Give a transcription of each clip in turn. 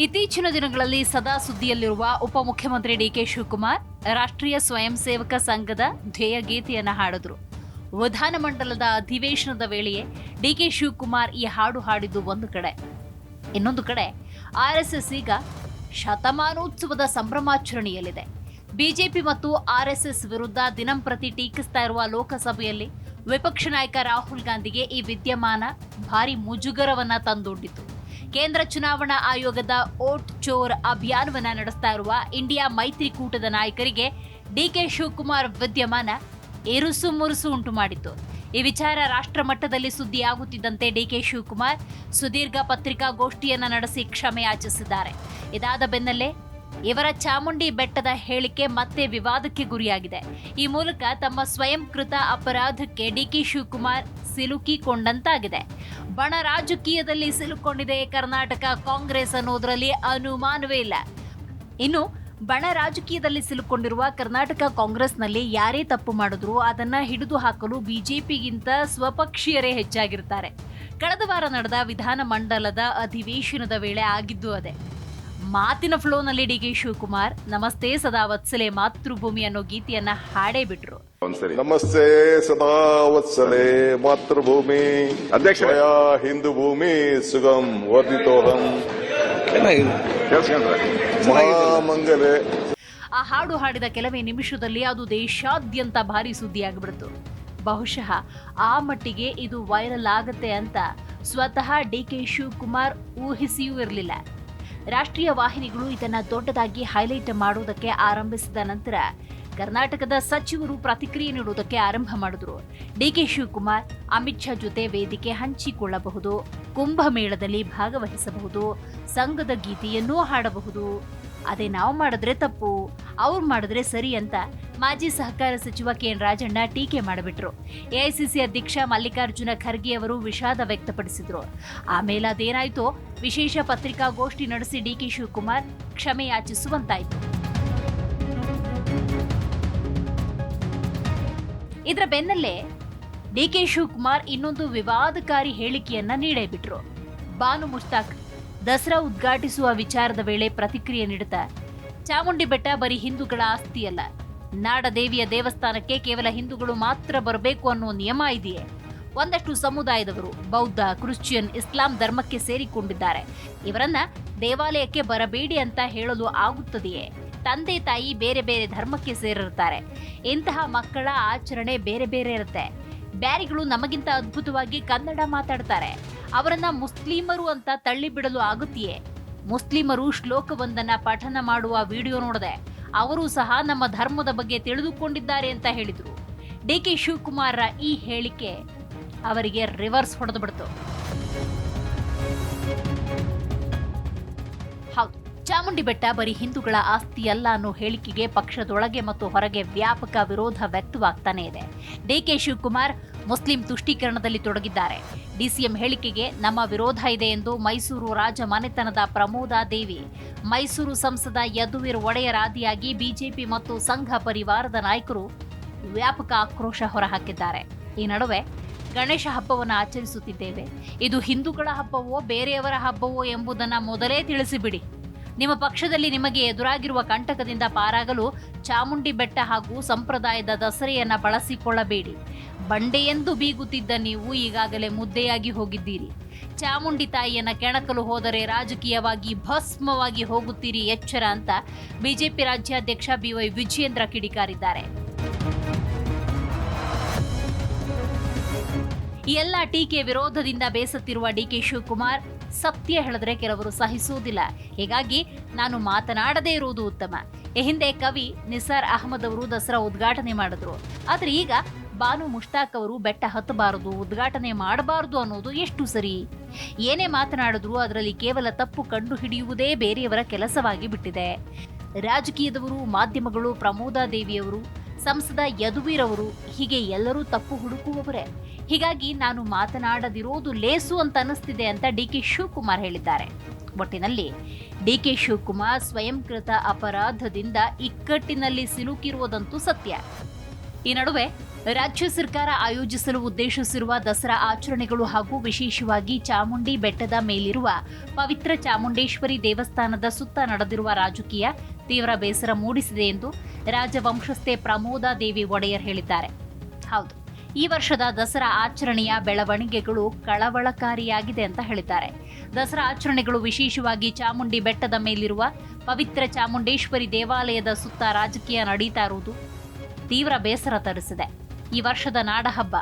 ಇತ್ತೀಚಿನ ದಿನಗಳಲ್ಲಿ ಸದಾ ಸುದ್ದಿಯಲ್ಲಿರುವ ಉಪಮುಖ್ಯಮಂತ್ರಿ ಡಿಕೆ ಶಿವಕುಮಾರ್ ರಾಷ್ಟ್ರೀಯ ಸ್ವಯಂ ಸೇವಕ ಸಂಘದ ಧ್ಯೇಯ ಗೀತೆಯನ್ನು ಹಾಡಿದ್ರು. ವಿಧಾನಮಂಡಲದ ಅಧಿವೇಶನದ ವೇಳೆಯೇ ಡಿಕೆ ಶಿವಕುಮಾರ್ ಈ ಹಾಡು ಹಾಡಿದ್ದು ಒಂದು ಕಡೆ. ಇನ್ನೊಂದು ಕಡೆ ಆರ್ಎಸ್ಎಸ್ ಈಗ ಶತಮಾನೋತ್ಸವದ ಸಂಭ್ರಮಾಚರಣೆಯಲ್ಲಿದೆ. ಬಿಜೆಪಿ ಮತ್ತು ಆರ್ಎಸ್ಎಸ್ ವಿರುದ್ಧ ದಿನಂಪ್ರತಿ ಟೀಕಿಸ್ತಾ ಇರುವ ಲೋಕಸಭೆಯಲ್ಲಿ ವಿಪಕ್ಷ ನಾಯಕ ರಾಹುಲ್ ಗಾಂಧಿಗೆ ಈ ವಿದ್ಯಮಾನ ಭಾರಿ ಮುಜುಗರವನ್ನ ತಂದೊಡ್ಡಿತು. ಕೇಂದ್ರ ಚುನಾವಣಾ ಆಯೋಗದ ಓಟ್ ಚೋರ್ ಅಭಿಯಾನವನ್ನ ನಡೆಸ್ತಾ ಇರುವ ಇಂಡಿಯಾ ಮೈತ್ರಿಕೂಟದ ನಾಯಕರಿಗೆ ಡಿಕೆ ಶಿವಕುಮಾರ್ ವಿದ್ಯಮಾನ ಇರುಸು ಮುರುಸು ಉಂಟು ಮಾಡಿತ್ತು. ಈ ವಿಚಾರ ರಾಷ್ಟ್ರ ಮಟ್ಟದಲ್ಲಿ ಸುದ್ದಿಯಾಗುತ್ತಿದ್ದಂತೆ ಡಿಕೆ ಶಿವಕುಮಾರ್ ಸುದೀರ್ಘ ಪತ್ರಿಕಾಗೋಷ್ಠಿಯನ್ನ ನಡೆಸಿ ಕ್ಷಮೆ ಯಾಚಿಸಿದ್ದಾರೆ. ಇದಾದ ಬೆನ್ನಲ್ಲೇ ಇವರ ಚಾಮುಂಡಿ ಬೆಟ್ಟದ ಹೇಳಿಕೆ ಮತ್ತೆ ವಿವಾದಕ್ಕೆ ಗುರಿಯಾಗಿದೆ. ಈ ಮೂಲಕ ತಮ್ಮ ಸ್ವಯಂ ಕೃತ ಅಪರಾಧಕ್ಕೆ ಡಿಕೆ ಶಿವಕುಮಾರ್ ಸಿಲುಕಿಕೊಂಡಂತಾಗಿದೆ. ಬಣ ರಾಜಕೀಯದಲ್ಲಿ ಸಿಲುಕೊಂಡಿದೆ ಕರ್ನಾಟಕ ಕಾಂಗ್ರೆಸ್ ಅನ್ನೋದರಲ್ಲಿ ಅನುಮಾನವೇ ಇಲ್ಲ. ಇನ್ನು ಬಣ ರಾಜಕೀಯದಲ್ಲಿ ಸಿಲುಕೊಂಡಿರುವ ಕರ್ನಾಟಕ ಕಾಂಗ್ರೆಸ್ನಲ್ಲಿ ಯಾರೇ ತಪ್ಪು ಮಾಡಿದ್ರು ಅದನ್ನ ಹಿಡಿದು ಹಾಕಲು ಬಿಜೆಪಿಗಿಂತ ಸ್ವಪಕ್ಷೀಯರೇ ಹೆಚ್ಚಾಗಿರ್ತಾರೆ. ಕಳೆದ ವಾರ ನಡೆದ ವಿಧಾನಮಂಡಲದ ಅಧಿವೇಶನದ ವೇಳೆ ಆಗಿದ್ದು ಅದೇ. ಮಾತಿನ ಫ್ಲೋನಲ್ಲಿ ಡಿಕೆ ಶಿವಕುಮಾರ್ ನಮಸ್ತೆ ಸದಾ ವತ್ಸಲೆ ಮಾತೃಭೂಮಿ ಅನ್ನೋ ಗೀತೆಯನ್ನ ಹಾಡೇ ಬಿಟ್ರು. ನಮಸ್ತೆ ಸದಾ ವತ್ಸಲೆ ಮಾತೃಭೂಮಿ ಅಧ್ಯಕ್ಷ ಹಿಂದೂ ಭೂಮಿ ಸುಗಂ ವರ್ಧಿತೋಹಂ ಮಹಾಮಂಗಲೆ. ಆ ಹಾಡು ಹಾಡಿದ ಕೆಲವೇ ನಿಮಿಷದಲ್ಲಿ ಅದು ದೇಶಾದ್ಯಂತ ಭಾರಿ ಸುದ್ದಿಯಾಗ್ಬಿಡ್ತು. ಬಹುಶಃ ಆ ಮಟ್ಟಿಗೆ ಇದು ವೈರಲ್ ಆಗತ್ತೆ ಅಂತ ಸ್ವತಃ ಡಿಕೆ ಶಿವಕುಮಾರ್ ಊಹಿಸಿಯೂ ಇರಲಿಲ್ಲ. ರಾಷ್ಟ್ರೀಯ ವಾಹಿನಿಗಳು ಇದನ್ನ ದೊಡ್ಡದಾಗಿ ಹೈಲೈಟ್ ಮಾಡುವುದಕ್ಕೆ ಆರಂಭಿಸಿದ ನಂತರ ಕರ್ನಾಟಕದ ಸಚಿವರು ಪ್ರತಿಕ್ರಿಯೆ ನೀಡುವುದಕ್ಕೆ ಆರಂಭ ಮಾಡಿದ್ರು. ಡಿಕೆ ಶಿವಕುಮಾರ್ ಅಮಿತ್ ಶಾ ಜೊತೆ ವೇದಿಕೆ ಹಂಚಿಕೊಳ್ಳಬಹುದು, ಕುಂಭಮೇಳದಲ್ಲಿ ಭಾಗವಹಿಸಬಹುದು, ಸಂಘದ ಗೀತೆಯನ್ನೂ ಹಾಡಬಹುದು. ಅದೇ ನಾವು ಮಾಡಿದ್ರೆ ತಪ್ಪು, ಅವ್ರು ಮಾಡಿದ್ರೆ ಸರಿ ಅಂತ ಮಾಜಿ ಸಹಕಾರ ಸಚಿವ ಕೆಎನ್ ರಾಜಣ್ಣ ಟೀಕೆ ಮಾಡಿಬಿಟ್ರು. ಎಐಸಿಸಿ ಅಧ್ಯಕ್ಷ ಮಲ್ಲಿಕಾರ್ಜುನ ಖರ್ಗೆ ಅವರು ವಿಷಾದ ವ್ಯಕ್ತಪಡಿಸಿದ್ರು. ಆಮೇಲೆ ಅದೇನಾಯ್ತೋ ವಿಶೇಷ ಪತ್ರಿಕಾಗೋಷ್ಠಿ ನಡೆಸಿ ಡಿಕೆ ಶಿವಕುಮಾರ್ ಕ್ಷಮೆ ಯಾಚಿಸುವಂತಾಯ್ತು. ಇದರ ಬೆನ್ನಲ್ಲೇ ಡಿಕೆ ಶಿವಕುಮಾರ್ ಇನ್ನೊಂದು ವಿವಾದಕಾರಿ ಹೇಳಿಕೆಯನ್ನ ನೀಡೇ ಬಿಟ್ರು. ಬಾನು ಮುಷ್ತಾಕ್ ದಸರಾ ಉದ್ಘಾಟಿಸುವ ವಿಚಾರದ ವೇಳೆ ಪ್ರತಿಕ್ರಿಯೆ ನೀಡುತ್ತಾ, ಚಾಮುಂಡಿ ಬೆಟ್ಟ ಬರೀ ಹಿಂದೂಗಳ ಆಸ್ತಿಯಲ್ಲ, ನಾಡದೇವಿಯ ದೇವಸ್ಥಾನಕ್ಕೆ ಕೇವಲ ಹಿಂದೂಗಳು ಮಾತ್ರ ಬರಬೇಕು ಅನ್ನೋ ನಿಯಮ ಇದೆಯೇ? ಒಂದಷ್ಟು ಸಮುದಾಯದವರು ಬೌದ್ಧ, ಕ್ರಿಶ್ಚಿಯನ್, ಇಸ್ಲಾಂ ಧರ್ಮಕ್ಕೆ ಸೇರಿಕೊಂಡಿದ್ದಾರೆ. ಇವರನ್ನ ದೇವಾಲಯಕ್ಕೆ ಬರಬೇಡಿ ಅಂತ ಹೇಳಲು ಆಗುತ್ತದೆಯೇ? ತಂದೆ ತಾಯಿ ಬೇರೆ ಬೇರೆ ಧರ್ಮಕ್ಕೆ ಸೇರಿರ್ತಾರೆ. ಇಂತಹ ಮಕ್ಕಳ ಆಚರಣೆ ಬೇರೆ ಬೇರೆ ಇರುತ್ತೆ. ಬ್ಯಾರಿಗಳು ನಮಗಿಂತ ಅದ್ಭುತವಾಗಿ ಕನ್ನಡ ಮಾತಾಡ್ತಾರೆ. ಅವರನ್ನ ಮುಸ್ಲಿಮರು ಅಂತ ತಳ್ಳಿಬಿಡಲು ಆಗುತ್ತೆಯೇ? ಮುಸ್ಲಿಮರು ಶ್ಲೋಕವೊಂದನ್ನ ಪಠನ ಮಾಡುವ ವಿಡಿಯೋ ನೋಡಿದೆ. ಅವರು ಸಹ ನಮ್ಮ ಧರ್ಮದ ಬಗ್ಗೆ ತಿಳಿದುಕೊಂಡಿದ್ದಾರೆ ಅಂತ ಹೇಳಿದ್ರು. ಡಿಕೆ ಶಿವಕುಮಾರ್ ಈ ಹೇಳಿಕೆ ಅವರಿಗೆ ರಿವರ್ಸ್ ಹೊಡೆದು ಬಿಡ್ತು. ಹೌದು, ಚಾಮುಂಡಿ ಬೆಟ್ಟ ಬರೀ ಹಿಂದೂಗಳ ಆಸ್ತಿಯಲ್ಲ ಅನ್ನೋ ಹೇಳಿಕೆಗೆ ಪಕ್ಷದೊಳಗೆ ಮತ್ತು ಹೊರಗೆ ವ್ಯಾಪಕ ವಿರೋಧ ವ್ಯಕ್ತವಾಗ್ತಾನೆ ಇದೆ. ಡಿಕೆ ಶಿವಕುಮಾರ್ ಮುಸ್ಲಿಂ ತುಷ್ಟೀಕರಣದಲ್ಲಿ ತೊಡಗಿದ್ದಾರೆ. ಡಿಸಿಎಂ ಹೇಳಿಕೆಗೆ ನಮ್ಮ ವಿರೋಧ ಇದೆ ಎಂದು ಮೈಸೂರು ರಾಜ ಮನೆತನದ ಪ್ರಮೋದಾ ದೇವಿ, ಮೈಸೂರು ಸಂಸದ ಯದುವೀರ್ ಒಡೆಯರ್ ಆದಿಯಾಗಿ ಬಿಜೆಪಿ ಮತ್ತು ಸಂಘ ಪರಿವಾರದ ನಾಯಕರು ವ್ಯಾಪಕ ಆಕ್ರೋಶ ಹೊರಹಾಕಿದ್ದಾರೆ. ಈ ನಡುವೆ ಗಣೇಶ ಹಬ್ಬವನ್ನು ಆಚರಿಸುತ್ತಿದ್ದೇವೆ. ಇದು ಹಿಂದೂಗಳ ಹಬ್ಬವೋ ಬೇರೆಯವರ ಹಬ್ಬವೋ ಎಂಬುದನ್ನು ಮೊದಲೇ ತಿಳಿಸಿಬಿಡಿ. ನಿಮ್ಮ ಪಕ್ಷದಲ್ಲಿ ನಿಮಗೆ ಎದುರಾಗಿರುವ ಕಂಟಕದಿಂದ ಪಾರಾಗಲು ಚಾಮುಂಡಿ ಬೆಟ್ಟ ಹಾಗೂ ಸಂಪ್ರದಾಯದ ದಸರೆಯನ್ನ ಬಳಸಿಕೊಳ್ಳಬೇಡಿ. ಬಂಡೆಯೆಂದು ಬೀಗುತ್ತಿದ್ದ ನೀವು ಈಗಾಗಲೇ ಮುದ್ದೆಯಾಗಿ ಹೋಗಿದ್ದೀರಿ. ಚಾಮುಂಡಿ ತಾಯಿಯನ್ನ ಕೆಣಕಲು ಹೋದರೆ ರಾಜಕೀಯವಾಗಿ ಭಸ್ಮವಾಗಿ ಹೋಗುತ್ತೀರಿ, ಎಚ್ಚರ ಅಂತ ಬಿಜೆಪಿ ರಾಜ್ಯಾಧ್ಯಕ್ಷ ಬಿವೈ ವಿಜಯೇಂದ್ರ ಕಿಡಿಕಾರಿದ್ದಾರೆ. ಈ ಎಲ್ಲ ಟೀಕೆ ವಿರೋಧದಿಂದ ಬೇಸತ್ತಿರುವ ಡಿಕೆ ಶಿವಕುಮಾರ್ ಸತ್ಯ ಹೇಳಿದ್ರೆ ಕೆಲವರು ಸಹಿಸುವುದಿಲ್ಲ, ಹೀಗಾಗಿ ನಾನು ಮಾತನಾಡದೇ ಇರುವುದು ಉತ್ತಮ. ಈ ಹಿಂದೆ ಕವಿ ನಿಸಾರ್ ಅಹಮದ್ ಅವರು ದಸರಾ ಉದ್ಘಾಟನೆ ಮಾಡಿದ್ರು. ಆದ್ರೆ ಈಗ ಬಾನು ಮುಷ್ತಾಕ್ ಅವರು ಬೆಟ್ಟ ಹತ್ತಬಾರದು, ಉದ್ಘಾಟನೆ ಮಾಡಬಾರದು ಅನ್ನೋದು ಎಷ್ಟು ಸರಿ? ಏನೇ ಮಾತನಾಡಿದ್ರು ಅದರಲ್ಲಿ ಕೇವಲ ತಪ್ಪು ಕಂಡು ಹಿಡಿಯುವುದೇ ಬೇರೆಯವರ ಕೆಲಸವಾಗಿ ಬಿಟ್ಟಿದೆ. ರಾಜಕೀಯದವರು, ಮಾಧ್ಯಮಗಳು, ಪ್ರಮೋದಾ ದೇವಿಯವರು, ಸಂಸದ ಯದುವೀರ್ ಅವರು, ಹೀಗೆ ಎಲ್ಲರೂ ತಪ್ಪು ಹುಡುಕುವವರೇ. ಹೀಗಾಗಿ ನಾನು ಮಾತನಾಡದಿರೋದು ಲೇಸು ಅಂತ ಅನಿಸ್ತಿದೆ ಅಂತ ಡಿಕೆ ಶಿವಕುಮಾರ್ ಹೇಳಿದ್ದಾರೆ. ಒಟ್ಟಿನಲ್ಲಿ ಡಿಕೆ ಶಿವಕುಮಾರ್ ಸ್ವಯಂಕೃತ ಅಪರಾಧದಿಂದ ಇಕ್ಕಟ್ಟಿನಲ್ಲಿ ಸಿಲುಕಿರುವುದಂತೂ ಸತ್ಯ. ಈ ನಡುವೆ ರಾಜ್ಯ ಸರ್ಕಾರ ಆಯೋಜಿಸಲು ಉದ್ದೇಶಿಸಿರುವ ದಸರಾ ಆಚರಣೆಗಳು ಹಾಗೂ ವಿಶೇಷವಾಗಿ ಚಾಮುಂಡಿ ಬೆಟ್ಟದ ಮೇಲಿರುವ ಪವಿತ್ರ ಚಾಮುಂಡೇಶ್ವರಿ ದೇವಸ್ಥಾನದ ಸುತ್ತ ನಡೆದಿರುವ ರಾಜಕೀಯ ತೀವ್ರ ಬೇಸರ ಮೂಡಿಸಿದೆ ಎಂದು ರಾಜವಂಶಸ್ಥೆ ಪ್ರಮೋದಾ ದೇವಿ ಒಡೆಯರ್ ಹೇಳಿದ್ದಾರೆ. ಹೌದು, ಈ ವರ್ಷದ ದಸರಾ ಆಚರಣೆಯ ಬೆಳವಣಿಗೆಗಳು ಕಳವಳಕಾರಿಯಾಗಿದೆ ಅಂತ ಹೇಳಿದ್ದಾರೆ. ದಸರಾ ಆಚರಣೆಗಳು ವಿಶೇಷವಾಗಿ ಚಾಮುಂಡಿ ಬೆಟ್ಟದ ಮೇಲಿರುವ ಪವಿತ್ರ ಚಾಮುಂಡೇಶ್ವರಿ ದೇವಾಲಯದ ಸುತ್ತ ರಾಜಕೀಯ ನಡೀತಾ ಇರುವುದು ತೀವ್ರ ಬೇಸರ ತರಿಸಿದೆ. ಈ ವರ್ಷದ ನಾಡಹಬ್ಬ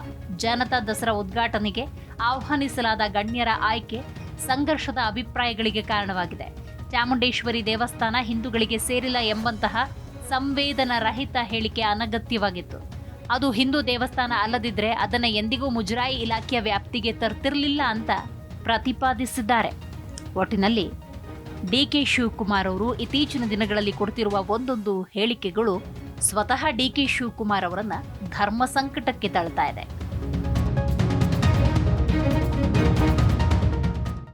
ಜನತಾ ದಸರಾ ಉದ್ಘಾಟನೆಗೆ ಆಹ್ವಾನಿಸಲಾದ ಗಣ್ಯರ ಆಯ್ಕೆ ಸಂಘರ್ಷದ ಅಭಿಪ್ರಾಯಗಳಿಗೆ ಕಾರಣವಾಗಿದೆ. ಚಾಮುಂಡೇಶ್ವರಿ ದೇವಸ್ಥಾನ ಹಿಂದೂಗಳಿಗೆ ಸೇರಿಲ್ಲ ಎಂಬಂತಹ ಸಂವೇದನಾ ರಹಿತ ಹೇಳಿಕೆ ಅನಗತ್ಯವಾಗಿತ್ತು. ಅದು ಹಿಂದೂ ದೇವಸ್ಥಾನ ಅಲ್ಲದಿದ್ರೆ ಅದನ್ನ ಎಂದಿಗೂ ಮುಜರಾಯಿ ಇಲಾಖೆಯ ವ್ಯಾಪ್ತಿಗೆ ತರ್ತಿರಲಿಲ್ಲ ಅಂತ ಪ್ರತಿಪಾದಿಸಿದ್ದಾರೆ. ಒಟ್ಟಿನಲ್ಲಿ ಡಿಕೆ ಶಿವಕುಮಾರ್ ಅವರು ಇತ್ತೀಚಿನ ದಿನಗಳಲ್ಲಿ ಕೊಡ್ತಿರುವ ಒಂದೊಂದು ಹೇಳಿಕೆಗಳು ಸ್ವತಃ ಡಿಕೆ ಶಿವಕುಮಾರ್ ಅವರನ್ನ ಧರ್ಮ ಸಂಕಟಕ್ಕೆ ತಳ್ತಾ ಇದೆ.